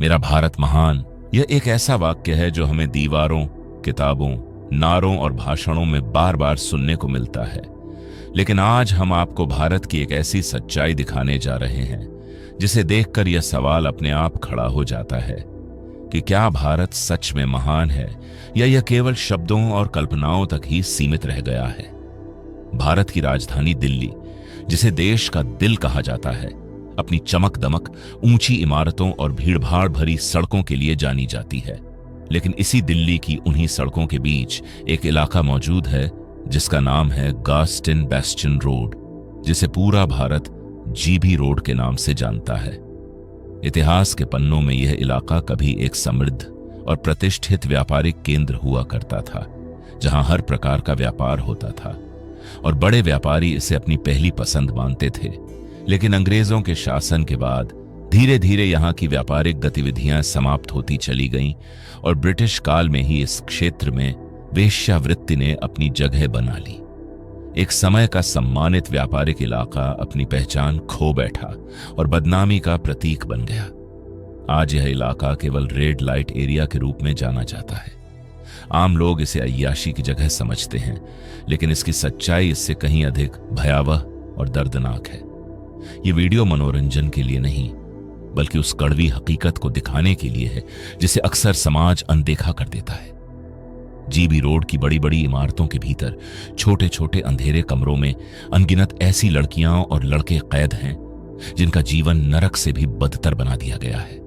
मेरा भारत महान, यह एक ऐसा वाक्य है जो हमें दीवारों, किताबों, नारों और भाषणों में बार बार सुनने को मिलता है। लेकिन आज हम आपको भारत की एक ऐसी सच्चाई दिखाने जा रहे हैं जिसे देखकर यह सवाल अपने आप खड़ा हो जाता है कि क्या भारत सच में महान है या यह केवल शब्दों और कल्पनाओं तक ही सीमित रह गया है। भारत की राजधानी दिल्ली, जिसे देश का दिल कहा जाता है, अपनी चमक दमक, ऊंची इमारतों और भीड़भाड़ भरी सड़कों के लिए जानी जाती है। लेकिन इसी दिल्ली की उन्हीं सड़कों के बीच एक इलाका मौजूद है जिसका नाम है गास्टन बेस्टन रोड, जिसे पूरा भारत जीबी रोड के नाम से जानता है। इतिहास के पन्नों में यह इलाका कभी एक समृद्ध और प्रतिष्ठित व्यापारिक केंद्र हुआ करता था, जहां हर प्रकार का व्यापार होता था और बड़े व्यापारी इसे अपनी पहली पसंद मानते थे। लेकिन अंग्रेजों के शासन के बाद धीरे धीरे यहां की व्यापारिक गतिविधियां समाप्त होती चली गईं और ब्रिटिश काल में ही इस क्षेत्र में वेश्यावृत्ति ने अपनी जगह बना ली। एक समय का सम्मानित व्यापारिक इलाका अपनी पहचान खो बैठा और बदनामी का प्रतीक बन गया। आज यह इलाका केवल रेड लाइट एरिया के रूप में जाना जाता है। आम लोग इसे अय्याशी की जगह समझते हैं, लेकिन इसकी सच्चाई इससे कहीं अधिक भयावह और दर्दनाक है। ये वीडियो मनोरंजन के लिए नहीं, बल्कि उस कड़वी हकीकत को दिखाने के लिए है जिसे अक्सर समाज अनदेखा कर देता है। जीबी रोड की बड़ी बड़ी इमारतों के भीतर छोटे छोटे अंधेरे कमरों में अनगिनत ऐसी लड़कियां और लड़के कैद हैं जिनका जीवन नरक से भी बदतर बना दिया गया है।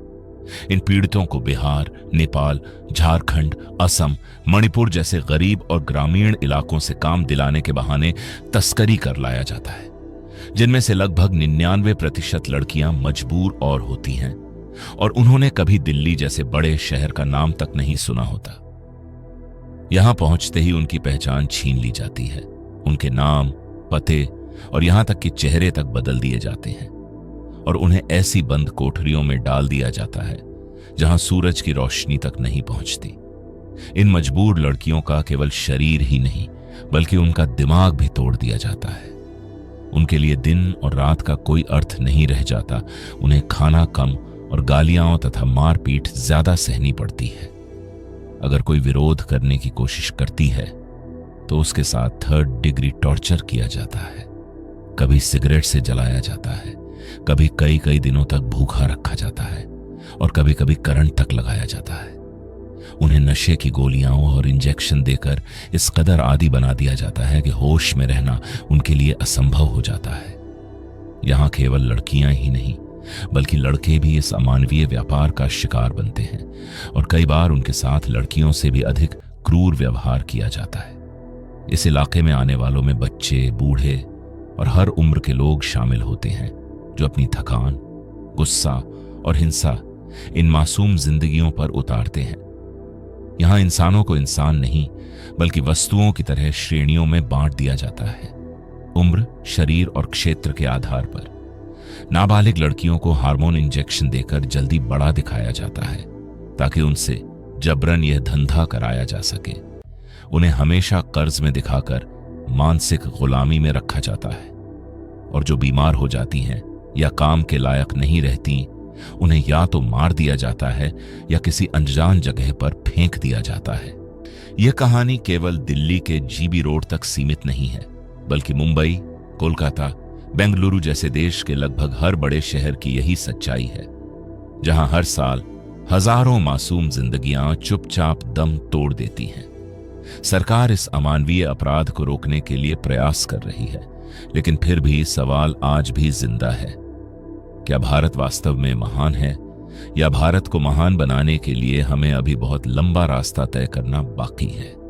इन पीड़ितों को बिहार, नेपाल, झारखंड, असम, मणिपुर जैसे गरीब और ग्रामीण इलाकों से काम दिलाने के बहाने तस्करी कर लाया जाता है, जिनमें से लगभग 99% लड़कियां मजबूर और होती हैं और उन्होंने कभी दिल्ली जैसे बड़े शहर का नाम तक नहीं सुना होता। यहां पहुंचते ही उनकी पहचान छीन ली जाती है, उनके नाम, पते और यहां तक कि चेहरे तक बदल दिए जाते हैं और उन्हें ऐसी बंद कोठरियों में डाल दिया जाता है जहां सूरज की रोशनी तक नहीं पहुंचती। इन मजबूर लड़कियों का केवल शरीर ही नहीं, बल्कि उनका दिमाग भी तोड़ दिया जाता है। उनके लिए दिन और रात का कोई अर्थ नहीं रह जाता। उन्हें खाना कम और गालियां तथा मारपीट ज्यादा सहनी पड़ती है। अगर कोई विरोध करने की कोशिश करती है तो उसके साथ 3rd डिग्री टॉर्चर किया जाता है। कभी सिगरेट से जलाया जाता है, कभी कई कई दिनों तक भूखा रखा जाता है और कभी कभी करंट तक लगाया जाता है। उन्हें नशे की गोलियां और इंजेक्शन देकर इस कदर आदी बना दिया जाता है कि होश में रहना उनके लिए असंभव हो जाता है। यहां केवल लड़कियां ही नहीं, बल्कि लड़के भी इस अमानवीय व्यापार का शिकार बनते हैं और कई बार उनके साथ लड़कियों से भी अधिक क्रूर व्यवहार किया जाता है। इस इलाके में आने वालों में बच्चे, बूढ़े और हर उम्र के लोग शामिल होते हैं जो अपनी थकान, गुस्सा और हिंसा इन मासूम जिंदगियों पर उतारते हैं। यहां इंसानों को इंसान नहीं, बल्कि वस्तुओं की तरह श्रेणियों में बांट दिया जाता है, उम्र, शरीर और क्षेत्र के आधार पर। नाबालिग लड़कियों को हार्मोन इंजेक्शन देकर जल्दी बड़ा दिखाया जाता है ताकि उनसे जबरन यह धंधा कराया जा सके। उन्हें हमेशा कर्ज में दिखाकर मानसिक गुलामी में रखा जाता है और जो बीमार हो जाती हैं या काम के लायक नहीं रहती, उन्हें या तो मार दिया जाता है या किसी अनजान जगह पर फेंक दिया जाता है। यह कहानी केवल दिल्ली के जीबी रोड तक सीमित नहीं है, बल्कि मुंबई, कोलकाता, बेंगलुरु जैसे देश के लगभग हर बड़े शहर की यही सच्चाई है, जहां हर साल हजारों मासूम जिंदगियां चुपचाप दम तोड़ देती हैं। सरकार इस अमानवीय अपराध को रोकने के लिए प्रयास कर रही है, लेकिन फिर भी सवाल आज भी जिंदा है। क्या भारत वास्तव में महान है, या भारत को महान बनाने के लिए हमें अभी बहुत लंबा रास्ता तय करना बाकी है?